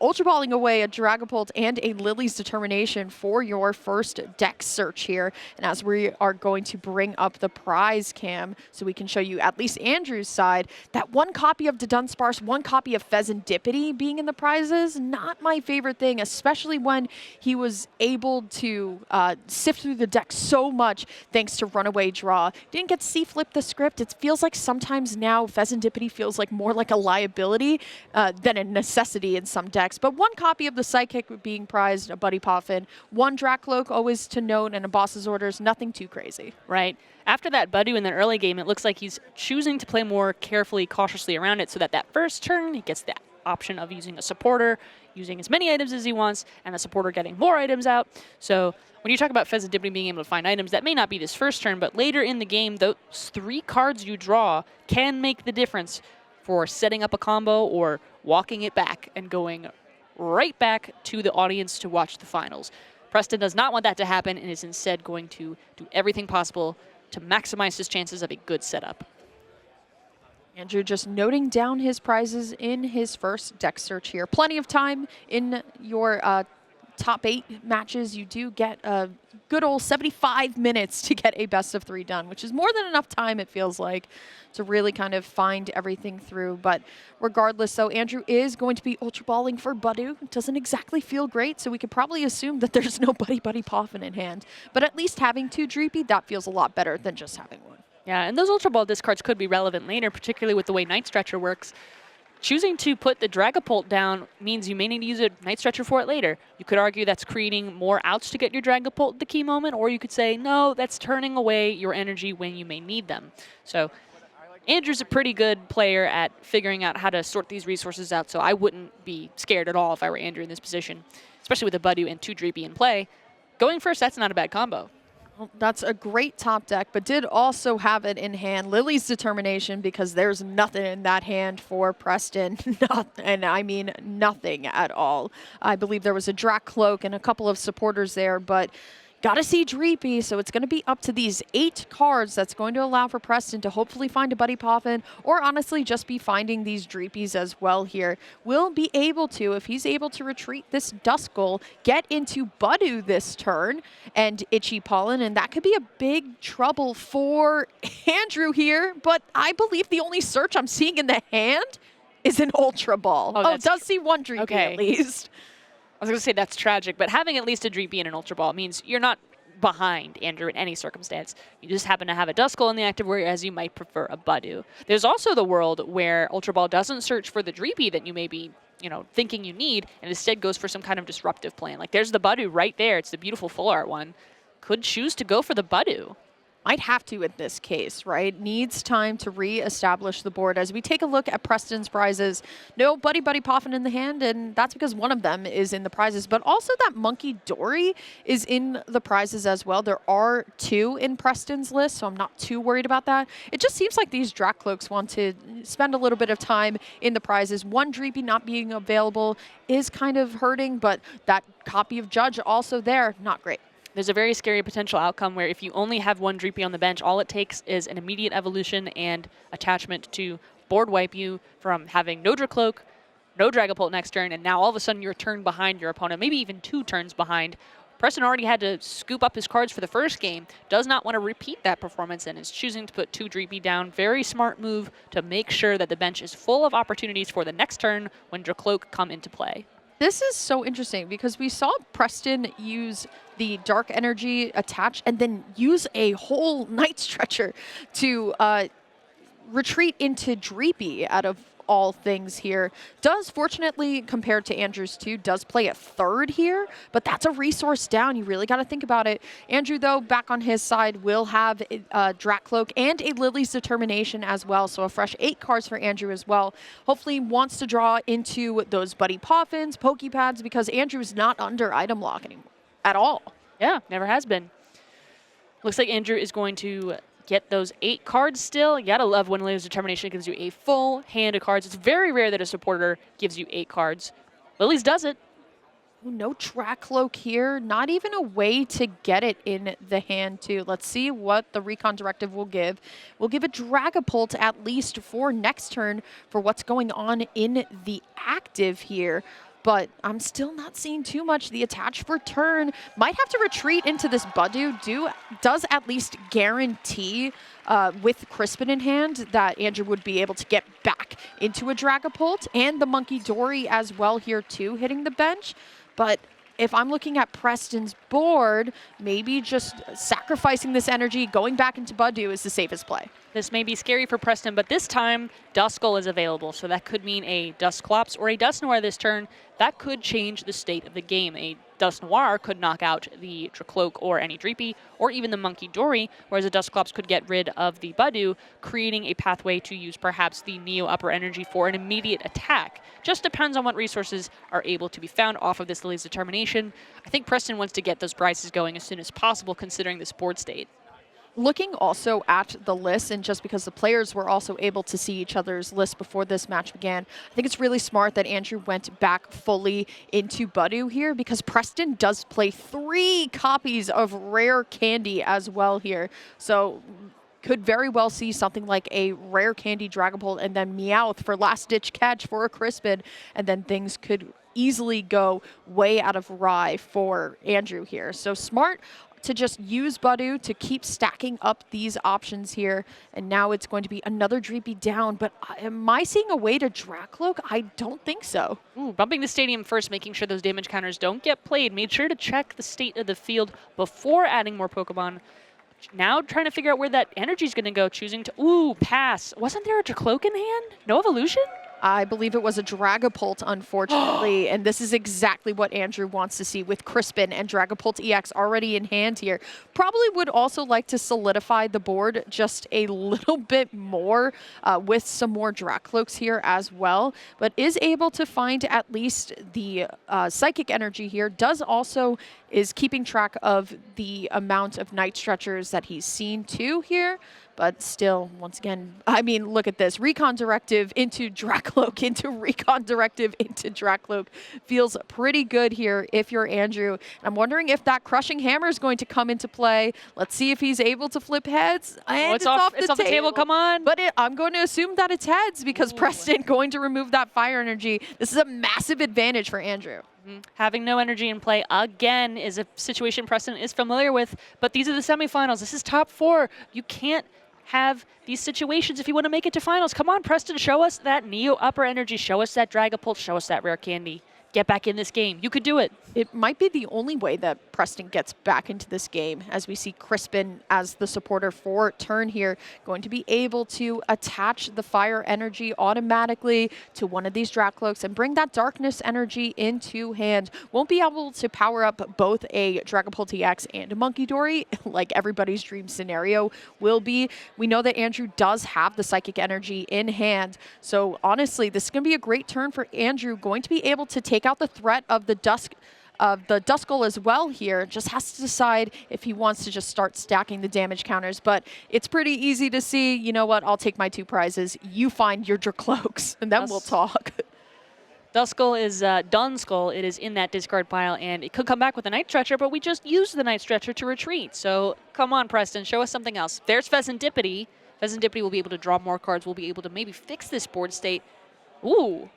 [SPEAKER 1] Ultra Balling away a Dragapult and a Lily's Determination for your first deck search here. And as we are going to bring up the prize cam so we can show you at least Andrew's side, that 1 copy of the Dunsparce, 1 copy of Pheasantipity being in the prizes, not my favorite thing, especially when he was able to sift through the deck so much thanks to Runaway Draw. Didn't get to see flip the script. It feels like sometimes now Pheasantipity feels like more like a liability than a necessity in some decks. But 1 copy of the Psychic being prized, a Buddy Poffin, 1 Dracloak always to note, and a Boss's Orders, nothing too crazy.
[SPEAKER 2] Right. After that Buddy in the early game, it looks like he's choosing to play more carefully, cautiously around it so that first turn he gets the option of using a supporter, using as many items as he wants, and the supporter getting more items out. So when you talk about Pheasantipity being able to find items, that may not be this first turn, but later in the game, those 3 cards you draw can make the difference for setting up a combo or walking it back and going right back to the audience to watch the finals. Preston does not want that to happen and is instead going to do everything possible to maximize his chances of a good setup.
[SPEAKER 1] Andrew just noting down his prizes in his first deck search here. Plenty of time in your top 8 matches. You do get a good old 75 minutes to get a best of 3 done, which is more than enough time, it feels like, to really kind of find everything through. But regardless, though, Andrew is going to be Ultra Balling for Budu. Doesn't exactly feel great, so we could probably assume that there's no Buddy Poffin in hand. But at least having 2 Dreepy, that feels a lot better than just having 1.
[SPEAKER 2] Yeah, and those Ultra Ball discards could be relevant later, particularly with the way Night Stretcher works. Choosing to put the Dragapult down means you may need to use a Night Stretcher for it later. You could argue that's creating more outs to get your Dragapult at the key moment, or you could say, no, that's turning away your energy when you may need them. So Andrew's a pretty good player at figuring out how to sort these resources out, so I wouldn't be scared at all if I were Andrew in this position, especially with a Budu and 2 Dreepy in play. Going first, that's not a bad combo.
[SPEAKER 1] Well, that's a great top deck, but did also have it in hand. Lily's Determination, because there's nothing in that hand for Preston. And I mean nothing at all. I believe there was a Drac Cloak and a couple of supporters there, but got to see Dreepy, so it's going to be up to these 8 cards that's going to allow for Preston to hopefully find a Buddy Poffin, or honestly just be finding these Dreepies as well here. Will be able to, if he's able to retreat this Duskull, get into Budu this turn and Itchy Pollen, and that could be a big trouble for Andrew here, but I believe the only search I'm seeing in the hand is an Ultra Ball. Oh, it does see 1 Dreepy at least.
[SPEAKER 2] I was going to say that's tragic, but having at least a Dreepy and an Ultra Ball means you're not behind Andrew in any circumstance. You just happen to have a Duskull in the active, whereas you might prefer a Budu. There's also the world where Ultra Ball doesn't search for the Dreepy that you may be, thinking you need, and instead goes for some kind of disruptive plan. Like there's the Budu right there. It's the beautiful full art one. Could choose to go for the Budu.
[SPEAKER 1] Might have to in this case, right? Needs time to re-establish the board. As we take a look at Preston's prizes, no Buddy Poffin in the hand, and that's because one of them is in the prizes, but also that Monkey Dory is in the prizes as well. There are 2 in Preston's list, so I'm not too worried about that. It just seems like these Dracloaks want to spend a little bit of time in the prizes. 1 Dreepy not being available is kind of hurting, but that copy of Judge also there, not great.
[SPEAKER 2] There's a very scary potential outcome where if you only have 1 Dreepy on the bench, all it takes is an immediate evolution and attachment to board wipe you from having no Dracloak, no Dragapult next turn, and now all of a sudden you're a turn behind your opponent, maybe even 2 turns behind. Preston already had to scoop up his cards for the first game, does not want to repeat that performance, and is choosing to put 2 Dreepy down. Very smart move to make sure that the bench is full of opportunities for the next turn when Dracloak come into play.
[SPEAKER 1] This is so interesting because we saw Preston use the dark energy attach and then use a whole night stretcher to retreat into Dreepy out of all things here. Does, fortunately, compared to Andrew's 2, does play a third here, but that's a resource down. You really got to think about it. Andrew, though, back on his side, will have a Dracloak and a Lily's Determination as well, so a fresh 8 cards for Andrew as well. Hopefully wants to draw into those Buddy Poffins, Pokepads, because Andrew's not under item lock anymore at all.
[SPEAKER 2] Yeah, never has been. Looks like Andrew is going to get those 8 cards still. You gotta love when Lily's Determination gives you a full hand of cards. It's very rare that a supporter gives you 8 cards. Lily's does it.
[SPEAKER 1] No Dracloak here. Not even a way to get it in the hand, too. Let's see what the Recon Directive will give. We'll give a Dragapult at least for next turn for what's going on in the active here. But I'm still not seeing too much. The attach for turn might have to retreat into this Budew. Does at least guarantee with Crispin in hand that Andrew would be able to get back into a Dragapult, and the Monkey Dory as well here too, hitting the bench. But if I'm looking at Preston's board, maybe just sacrificing this energy, going back into Budew is the safest play.
[SPEAKER 2] This may be scary for Preston, but this time Duskull is available, so that could mean a Dusclops or a Dusknoir this turn. That could change the state of the game. A Dusknoir could knock out the Dracloak or any Dreepy, or even the Monkey Dory, whereas a Dusclops could get rid of the Budew, creating a pathway to use perhaps the Neo Upper Energy for an immediate attack. Just depends on what resources are able to be found off of this Lily's Determination. I think Preston wants to get those prices going as soon as possible, considering this board state.
[SPEAKER 1] Looking also at the list, and just because the players were also able to see each other's list before this match began, I think it's really smart that Andrew went back fully into Budew here, because Preston does play 3 copies of Rare Candy as well here. So could very well see something like a Rare Candy Dragapult and then Meowth for last-ditch catch for a Crispin, and then things could easily go way out of rye for Andrew here. So smart to just use Budew to keep stacking up these options here. And now it's going to be another Dreepy down. But am I seeing a way to Dracloak? I don't think so.
[SPEAKER 2] Ooh, bumping the stadium first, making sure those damage counters don't get played. Made sure to check the state of the field before adding more Pokemon. Now trying to figure out where that energy is going to go, choosing to, ooh, pass. Wasn't there a Dracloak in hand? No evolution?
[SPEAKER 1] I believe it was a Dragapult, unfortunately, and this is exactly what Andrew wants to see with Crispin and Dragapult EX already in hand here. Probably would also like to solidify the board just a little bit more with some more Dracloaks here as well, but is able to find at least the Psychic Energy here. Is keeping track of the amount of Night Stretchers that he's seen too here. But still, once again, I mean, look at this. Recon Directive into Dracloak, into Recon Directive into Dracloak. Feels pretty good here if you're Andrew. I'm wondering if that Crushing Hammer is going to come into play. Let's see if he's able to flip heads. And
[SPEAKER 2] it's off the table, come on.
[SPEAKER 1] But I'm going to assume that it's heads because Preston going to remove that Fire Energy. This is a massive advantage for Andrew.
[SPEAKER 2] Having no energy in play, again, is a situation Preston is familiar with, but these are the semifinals. This is top 4. You can't have these situations if you want to make it to finals. Come on, Preston, show us that Neo Upper Energy, show us that Dragapult, show us that Rare Candy. Get back in this game. You could do it.
[SPEAKER 1] It might be the only way that Preston gets back into this game, as we see Crispin as the supporter for turn here, going to be able to attach the Fire Energy automatically to one of these Dracloaks and bring that Darkness Energy into hand. Won't be able to power up both a Dragapult EX and a Monkey Dory, like everybody's dream scenario will be. We know that Andrew does have the Psychic Energy in hand, so honestly, this is going to be a great turn for Andrew, going to be able to take out the threat of the Duskull as well here. Just has to decide if he wants to just start stacking the damage counters. But it's pretty easy to see, you know what, I'll take my 2 prizes. You find your Dracloaks, and then we'll talk.
[SPEAKER 2] Duskull is Dunskull. It is in that discard pile, and it could come back with a Night Stretcher, but we just used the Night Stretcher to retreat. So come on, Preston, show us something else. There's Pheasantipity. Pheasantipity will be able to draw more cards. We'll be able to maybe fix this board state. Ooh.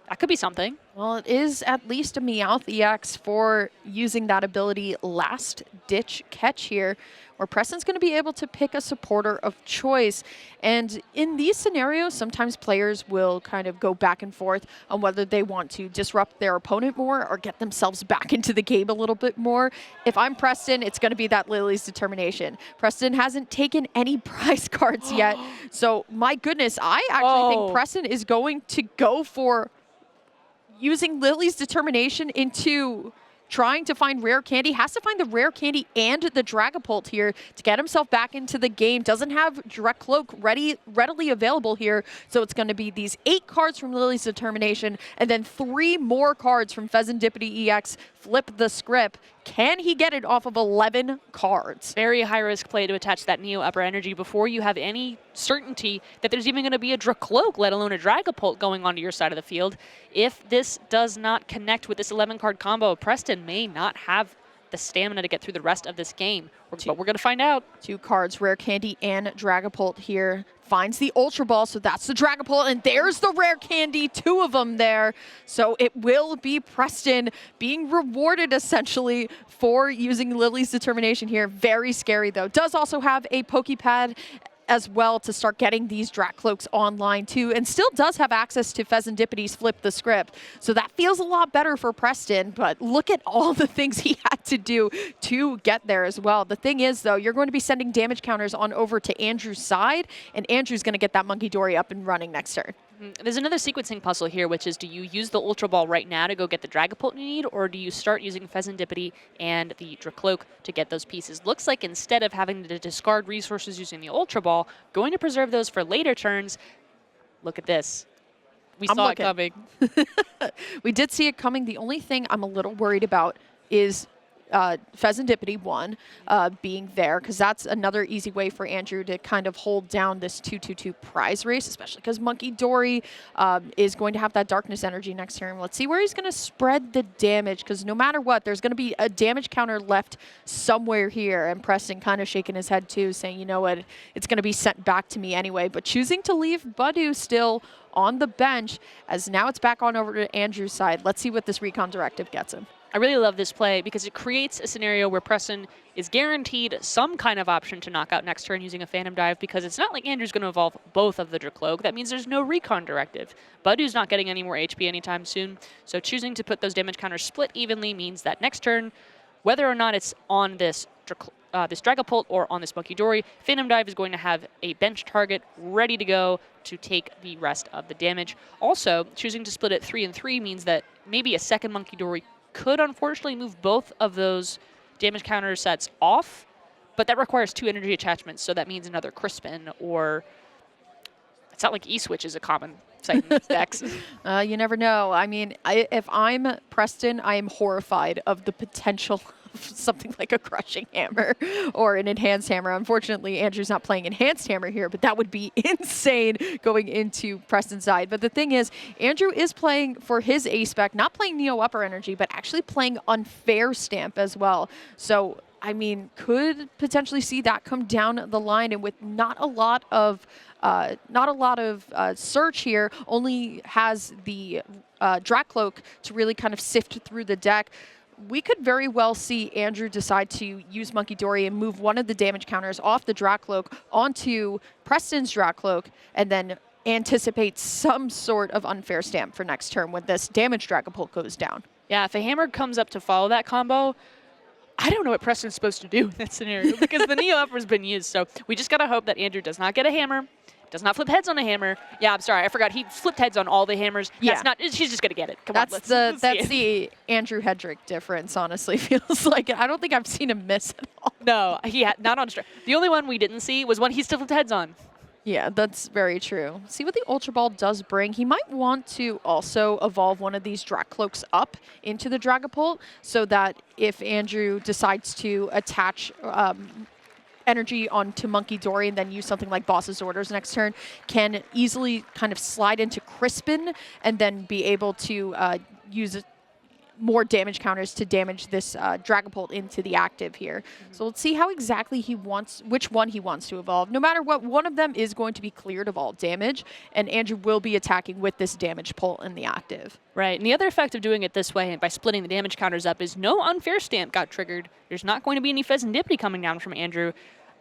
[SPEAKER 2] That could be something.
[SPEAKER 1] Well, it is at least a Meowth EX for using that ability Last Ditch Catch here, where Preston's going to be able to pick a supporter of choice. And in these scenarios, sometimes players will kind of go back and forth on whether they want to disrupt their opponent more or get themselves back into the game a little bit more. If I'm Preston, it's going to be that Lily's Determination. Preston hasn't taken any prize cards yet. So my goodness, I actually think Preston is going to go for using Lily's Determination into trying to find rare candy. Has to find the rare candy and the Dragapult here to get himself back into the game. Doesn't have Direct Cloak readily available here, so it's going to be these 8 cards from Lily's Determination and then 3 more cards from Pheasantipity EX. Flip the script. Can he get it off of 11 cards?
[SPEAKER 2] Very high-risk play to attach that Neo Upper Energy before you have any certainty that there's even going to be a Dracloak, let alone a Dragapult going onto your side of the field. If this does not connect with this 11-card combo, Preston may not have the stamina to get through the rest of this game. But we're going to find out. 2 cards, Rare Candy and Dragapult here. Finds the Ultra Ball, so that's the Dragapult, and there's the Rare Candy, 2 of them there. So it will be Preston being rewarded, essentially, for using Lily's Determination here. Very scary, though. Does also have a Pokepad as well to start getting these Dracloaks online too, and still does have access to Pheasantipity's Flip the Script. So that feels a lot better for Preston, but look at all the things he had to do to get there as well. The thing is, though, you're going to be sending damage counters on over to Andrew's side, and Andrew's going to get that Monkey Dory up and running next turn. There's another sequencing puzzle here, which is, do you use the Ultra Ball right now to go get the Dragapult you need, or do you start using Pheasantipity and the Dracloak to get those pieces? Looks like instead of having to discard resources using the Ultra Ball, going to preserve those for later turns. Look at this. We saw it coming.
[SPEAKER 1] We did see it coming. The only thing I'm a little worried about is Pheasantipity 1 being there, because that's another easy way for Andrew to kind of hold down this 2-2-2 prize race, especially because Monkey Dory is going to have that Darkness Energy next turn. Let's see where he's going to spread the damage, because no matter what, there's going to be a damage counter left somewhere here, and Preston kind of shaking his head too, saying, you know what, it's going to be sent back to me anyway, but choosing to leave Badu still on the bench, as now it's back on over to Andrew's side. Let's see what this Recon Directive gets him.
[SPEAKER 2] I really love this play because it creates a scenario where Preston is guaranteed some kind of option to knock out next turn using a Phantom Dive, because it's not like Andrew's going to evolve both of the Dracloak. That means there's no Recon Directive. Budu's not getting any more HP anytime soon, so choosing to put those damage counters split evenly means that next turn, whether or not it's on this Dragapult or on this Monkey Dory, Phantom Dive is going to have a bench target ready to go to take the rest of the damage. Also, choosing to split it 3 and 3 means that maybe a second Monkey Dory could unfortunately move both of those damage counter sets off, but that requires 2 energy attachments, so that means another Crispin, or it's not like E-Switch is a common sight in these decks.
[SPEAKER 1] You never know. I mean, if I'm Preston, I am horrified of the potential of something like a Crushing Hammer or an Enhanced Hammer. Unfortunately, Andrew's not playing Enhanced Hammer here, but that would be insane going into Preston's side. But the thing is, Andrew is playing for his A-Spec, not playing Neo Upper Energy, but actually playing Unfair Stamp as well. So, I mean, could potentially see that come down the line, and with not a lot of search here, only has the Dracloak to really kind of sift through the deck. We could very well see Andrew decide to use Monkey Dory and move one of the damage counters off the Dracloak onto Preston's Dracloak, and then anticipate some sort of Unfair Stamp for next turn when this damage Dragapult goes down.
[SPEAKER 2] Yeah, if a Hammer comes up to follow that combo, I don't know what Preston's supposed to do in that scenario, because the Neo Upper's been used. So we just got to hope that Andrew does not get a Hammer, does not flip heads on a Hammer. Yeah, I'm sorry, I forgot. He flipped heads on all the hammers.
[SPEAKER 1] Yeah.
[SPEAKER 2] That's not, she's just going to get it. Come
[SPEAKER 1] on,
[SPEAKER 2] let's
[SPEAKER 1] that's the Andrew Hedrick difference, honestly, feels like. I don't think I've seen him miss at all.
[SPEAKER 2] No, he had not on strike. The only one we didn't see was one he still flipped heads on.
[SPEAKER 1] Yeah, that's very true. See what the Ultra Ball does bring. He might want to also evolve one of these Dracloaks up into the Dragapult, so that if Andrew decides to attach energy onto Monkey Dory and then use something like Boss's Orders next turn, can easily kind of slide into Crispin and then be able to use more damage counters to damage this Dragapult into the active here. So let's see how exactly he wants, which one he wants to evolve. No matter what, one of them is going to be cleared of all damage, and Andrew will be attacking with this damage pult in the active.
[SPEAKER 2] Right, and the other effect of doing it this way, by splitting the damage counters up, is no unfair stamp got triggered. There's not going to be any Pheasantipity coming down from Andrew.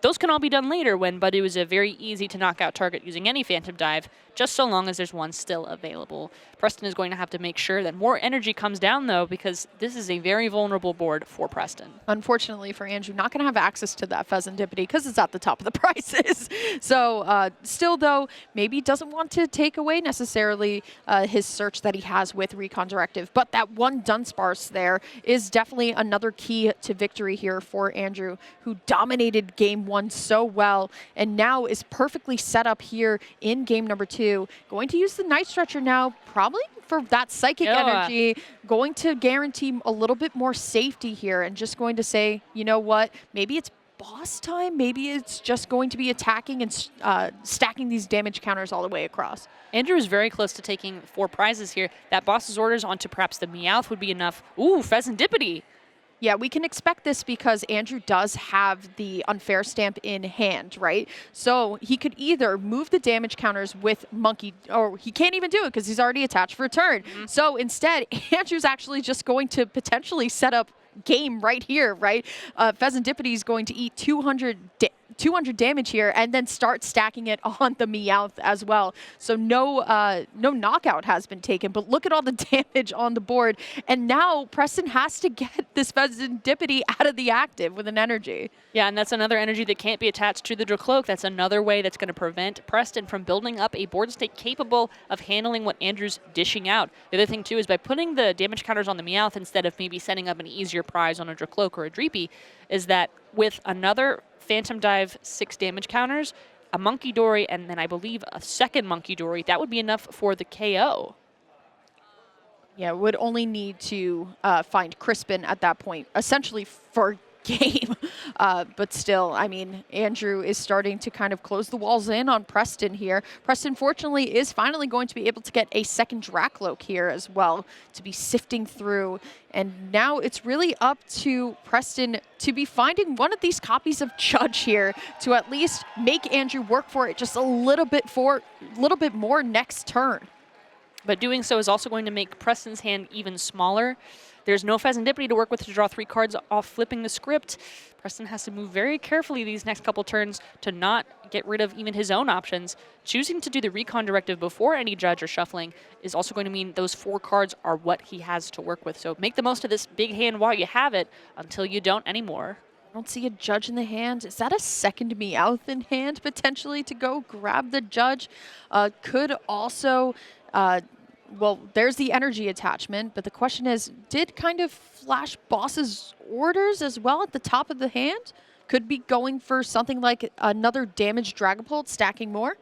[SPEAKER 2] Those can all be done later when Budew is a very easy to knock out target using any Phantom Dive, just so long as there's one still available. Preston is going to have to make sure that more energy comes down, though, because this is a very vulnerable board for Preston.
[SPEAKER 1] Unfortunately for Andrew, not going to have access to that Pheasantipity because it's at the top of the prices. So still, though, maybe doesn't want to take away necessarily his search that he has with Recon Directive. But that one Dunsparce there is definitely another key to victory here for Andrew, who dominated game one so well and now is perfectly set up here in game number 2. Going to use the Night Stretcher now, probably for that psychic energy, going to guarantee a little bit more safety here and just going to say, you know what, maybe it's boss time, maybe it's just going to be attacking and stacking these damage counters all the way across.
[SPEAKER 2] Andrew is very close to taking 4 prizes here. That boss's orders onto perhaps the Meowth would be enough. Ooh, Pheasantipity!
[SPEAKER 1] Yeah, we can expect this because Andrew does have the unfair stamp in hand, right? So he could either move the damage counters with Monkey, or he can't even do it because he's already attached for a turn. So instead, Andrew's actually just going to potentially set up game right here, right? Pheasantipity is going to eat 200 damage here and then start stacking it on the Meowth as well. So no knockout has been taken, but look at all the damage on the board. And now Preston has to get this Pheasantipity out of the active with an energy.
[SPEAKER 2] Yeah, and that's another energy that can't be attached to the Dracloak. That's another way that's going to prevent Preston from building up a board state capable of handling what Andrew's dishing out. The other thing, too, is by putting the damage counters on the Meowth instead of maybe setting up an easier prize on a Dracloak or a Dreepy, is that with another Phantom Dive 6 damage counters, a Monkey Dory, and then I believe a second Monkey Dory, that would be enough for the KO.
[SPEAKER 1] Yeah, would only need to find Crispin at that point, essentially for game. But still, I mean, Andrew is starting to kind of close the walls in on Preston here. Preston, fortunately, is finally going to be able to get a second Dracloak here as well to be sifting through. And now it's really up to Preston to be finding one of these copies of Judge here to at least make Andrew work for it just a little bit more next turn.
[SPEAKER 2] But doing so is also going to make Preston's hand even smaller. There's no Pheasantipity to work with to draw 3 cards off flipping the script. Preston has to move very carefully these next couple turns to not get rid of even his own options. Choosing to do the Recon Directive before any Judge or shuffling is also going to mean those 4 cards are what he has to work with. So make the most of this big hand while you have it until you don't anymore.
[SPEAKER 1] I don't see a Judge in the hand. Is that a second Meowth in hand potentially to go grab the Judge? Could also... well, there's the energy attachment, but the question is, did kind of flash boss's orders as well at the top of the hand? Could be going for something like another damaged Dragapult, stacking more.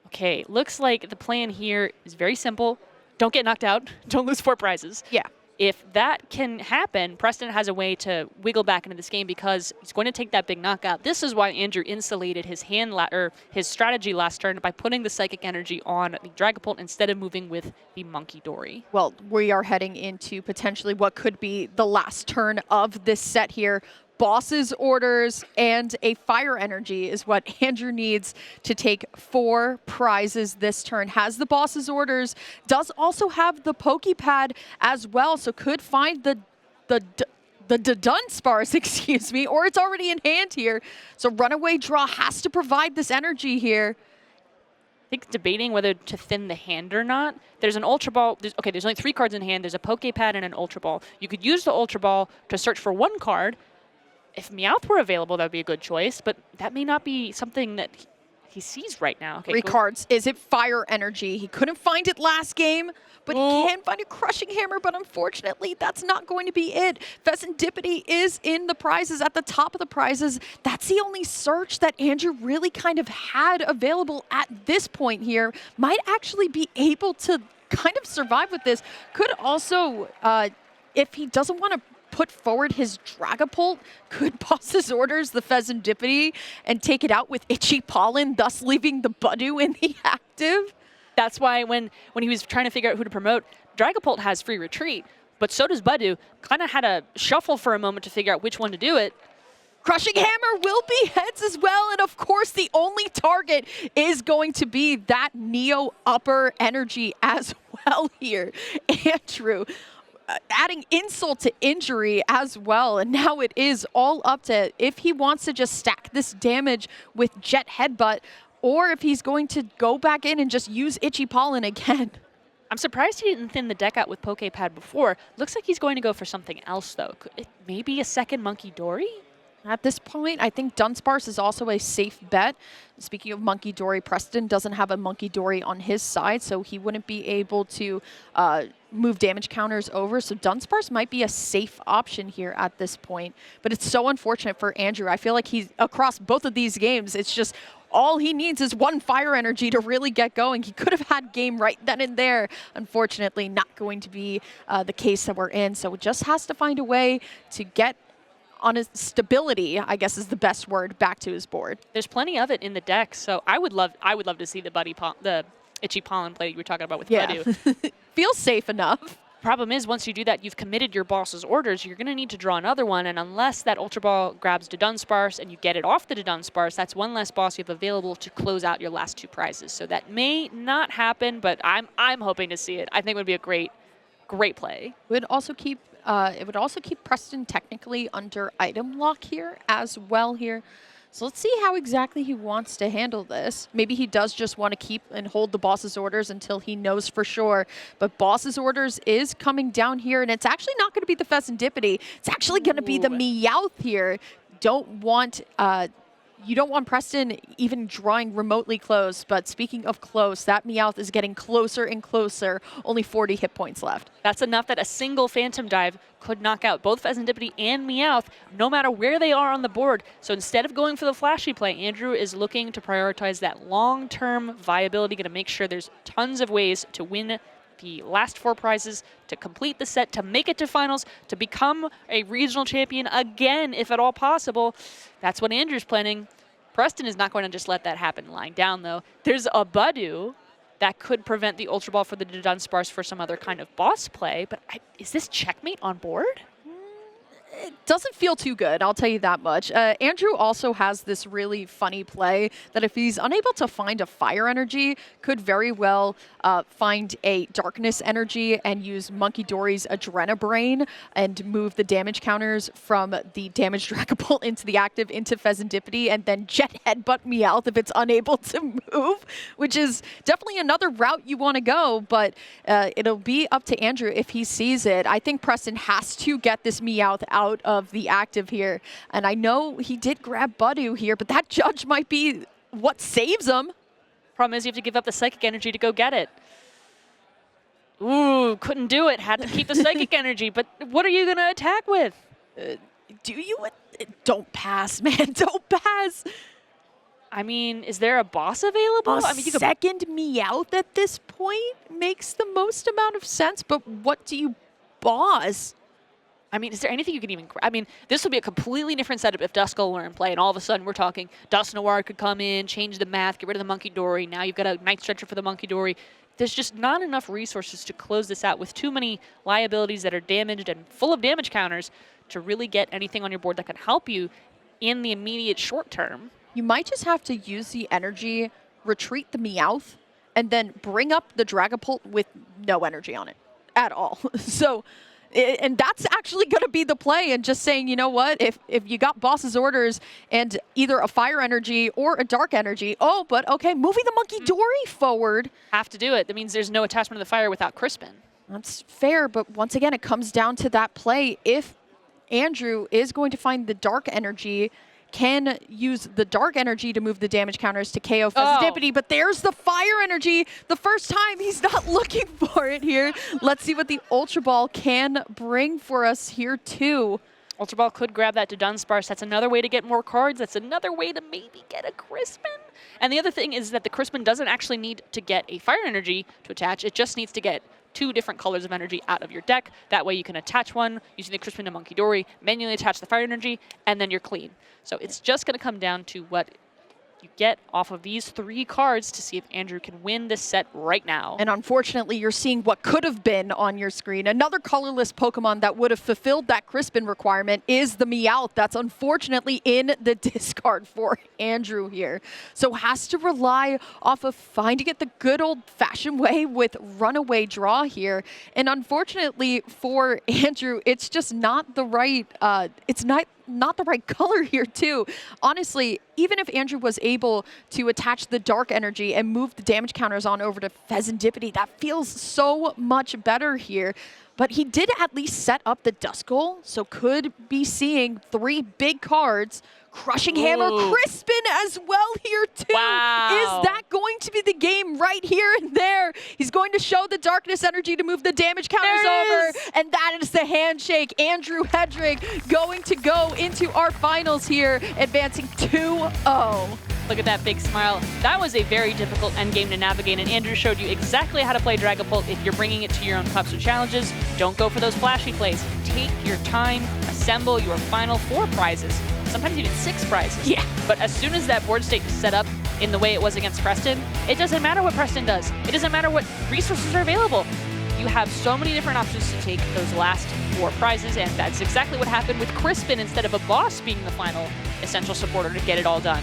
[SPEAKER 2] Okay, looks like the plan here is very simple. Don't get knocked out. Don't lose 4 prizes.
[SPEAKER 1] Yeah.
[SPEAKER 2] If that can happen, Preston has a way to wiggle back into this game because he's going to take that big knockout. This is why Andrew insulated his his strategy last turn by putting the Psychic Energy on the Dragapult instead of moving with the Monkey Dory.
[SPEAKER 1] Well, we are heading into potentially what could be the last turn of this set here. Boss's orders and a Fire Energy is what Andrew needs to take 4 prizes this turn. Has the boss's orders, does also have the Pokepad as well, so could find the Dunsparce, excuse me, or it's already in hand here. So Runaway Draw has to provide this energy here.
[SPEAKER 2] I think debating whether to thin the hand or not. There's an Ultra Ball. There's only 3 cards in hand. There's a Pokepad and an Ultra Ball. You could use the Ultra Ball to search for 1 card. If Meowth were available, that would be a good choice, but that may not be something that he sees right now. Okay,
[SPEAKER 1] 3 cards. Is it Fire Energy? He couldn't find it last game, but he can find a Crushing Hammer, but unfortunately, that's not going to be it. Pheasantipity is in the prizes, at the top of the prizes. That's the only search that Andrew really kind of had available at this point here. Might actually be able to kind of survive with this. Could also, if he doesn't want to put forward his Dragapult, could boss's orders the Pheasantipity and take it out with Itchy Pollen, thus leaving the Budew in the active.
[SPEAKER 2] That's why when he was trying to figure out who to promote, Dragapult has free retreat, but so does Budew. Kind of had a shuffle for a moment to figure out which one to do it.
[SPEAKER 1] Crushing Hammer will be heads as well, and of course the only target is going to be that Neo upper energy as well here. Andrew adding insult to injury as well, and now it is all up to if he wants to just stack this damage with Jet Headbutt, or if he's going to go back in and just use Itchy Pollen again.
[SPEAKER 2] I'm surprised he didn't thin the deck out with Poképad before. Looks like he's going to go for something else, though. Maybe a second Monkey Dory?
[SPEAKER 1] At this point, I think Dunsparce is also a safe bet. Speaking of Monkey Dory, Preston doesn't have a Monkey Dory on his side, so he wouldn't be able to move damage counters over. So Dunsparce might be a safe option here at this point. But it's so unfortunate for Andrew. I feel like he's across both of these games, it's just all he needs is one fire energy to really get going. He could have had game right then and there. Unfortunately, not going to be the case that we're in. So just has to find a way to get on his stability, I guess is the best word, back to his board.
[SPEAKER 2] There's plenty of it in the deck, so I would love to see the Itchy Pollen play you were talking about with Budew.
[SPEAKER 1] Feels safe enough.
[SPEAKER 2] Problem is, once you do that, you've committed your boss's orders. You're going to need to draw another one, and unless that Ultra Ball grabs Dunsparce and you get it off the Dunsparce, that's one less boss you have available to close out your last 2 prizes. So that may not happen, but I'm hoping to see it. I think it would be a great play.
[SPEAKER 1] It would also keep Preston technically under item lock here as well here. So let's see how exactly he wants to handle this. Maybe he does just want to keep and hold the boss's orders until he knows for sure. But boss's orders is coming down here, and it's actually not going to be the Pheasantipity. It's actually going to be the Meowth here. You don't want Preston even drawing remotely close, but speaking of close, that Meowth is getting closer and closer, only 40 hit points left.
[SPEAKER 2] That's enough that a single Phantom Dive could knock out both Pheasantipity and Meowth, no matter where they are on the board. So instead of going for the flashy play, Andrew is looking to prioritize that long-term viability, going to make sure there's tons of ways to win the last 4 prizes, to complete the set, to make it to finals, to become a regional champion again, if at all possible. That's what Andrew's planning. Preston is not going to just let that happen lying down, though. There's a Budew that could prevent the Ultra Ball for the Dunsparce for some other kind of boss play, but is this checkmate on board?
[SPEAKER 1] It doesn't feel too good, I'll tell you that much. Andrew also has this really funny play that if he's unable to find a fire energy, could very well find a darkness energy and use Monkey Dory's Adrenabrain and move the damage counters from the damaged Dragapult into the active into Pheasantipity, and then Jet Headbutt Meowth if it's unable to move, which is definitely another route you want to go, but it'll be up to Andrew if he sees it. I think Preston has to get this Meowth out of the active here. And I know he did grab Budew here, but that Judge might be what saves him.
[SPEAKER 2] Problem is you have to give up the Psychic Energy to go get it. Ooh, couldn't do it. Had to keep the Psychic Energy, but what are you going to attack with?
[SPEAKER 1] Do you? Don't pass, man. Don't pass.
[SPEAKER 2] I mean, is there a boss available?
[SPEAKER 1] I mean, second Meowth at this point makes the most amount of sense, but what do you boss?
[SPEAKER 2] I mean, is there anything you can even... I mean, this would be a completely different setup if Duskull were in play, and all of a sudden we're talking Dusknoir could come in, change the math, get rid of the Monkey Dory. Now you've got a Night Stretcher for the Monkey Dory. There's just not enough resources to close this out with too many liabilities that are damaged and full of damage counters to really get anything on your board that can help you in the immediate short term.
[SPEAKER 1] You might just have to use the energy, retreat the Meowth, and then bring up the Dragapult with no energy on it at all. So... and that's actually going to be the play, and just saying, you know what, if you got boss's orders and either a fire energy or a dark energy, but okay, moving the Monkey Dory forward.
[SPEAKER 2] Have to do it. That means there's no attachment to the fire without Crispin.
[SPEAKER 1] That's fair, but once again, it comes down to that play. If Andrew is going to find the dark energy, can use the dark energy to move the damage counters to KO Pheasantipity, but there's the fire energy. The first time he's not looking for it here. Let's see what the Ultra Ball can bring for us here too.
[SPEAKER 2] Ultra Ball could grab that to Dunsparce. That's another way to get more cards. That's another way to maybe get a Crispin. And the other thing is that the Crispin doesn't actually need to get a fire energy to attach. It just needs to get 2 different colors of energy out of your deck. That way you can attach one using the Crispin to Monkey Dory, manually attach the fire energy, and then you're clean. So it's just going to come down to what you get off of these 3 cards to see if Andrew can win this set right now.
[SPEAKER 1] And unfortunately, you're seeing what could have been on your screen. Another colorless Pokemon that would have fulfilled that Crispin requirement is the Meowth. That's unfortunately in the discard for Andrew here. So has to rely off of finding it the good old-fashioned way with runaway draw here. And unfortunately for Andrew, it's just not the right, it's not the right color here too. Honestly, even if Andrew was able to attach the dark energy and move the damage counters on over to Pheasantipity, that feels so much better here. But he did at least set up the Duskull, so could be seeing 3 big cards. Crushing Hammer, Crispin as well here too.
[SPEAKER 2] Wow.
[SPEAKER 1] Is that going to be the game right here and there? He's going to show the darkness energy to move the damage counters over. And that is the handshake. Andrew HEDRICK going to go into our finals here, advancing 2-0.
[SPEAKER 2] Look at that big smile. That was a very difficult endgame to navigate, and Andrew showed you exactly how to play Dragapult if you're bringing it to your own cups or challenges. Don't go for those flashy plays. Take your time, assemble your final 4 prizes, sometimes even 6 prizes.
[SPEAKER 1] Yeah.
[SPEAKER 2] But as soon as that board state is set up in the way it was against Preston, it doesn't matter what Preston does. It doesn't matter what resources are available. You have so many different options to take those last 4 prizes, and that's exactly what happened with Crispin instead of a boss being the final essential supporter to get it all done.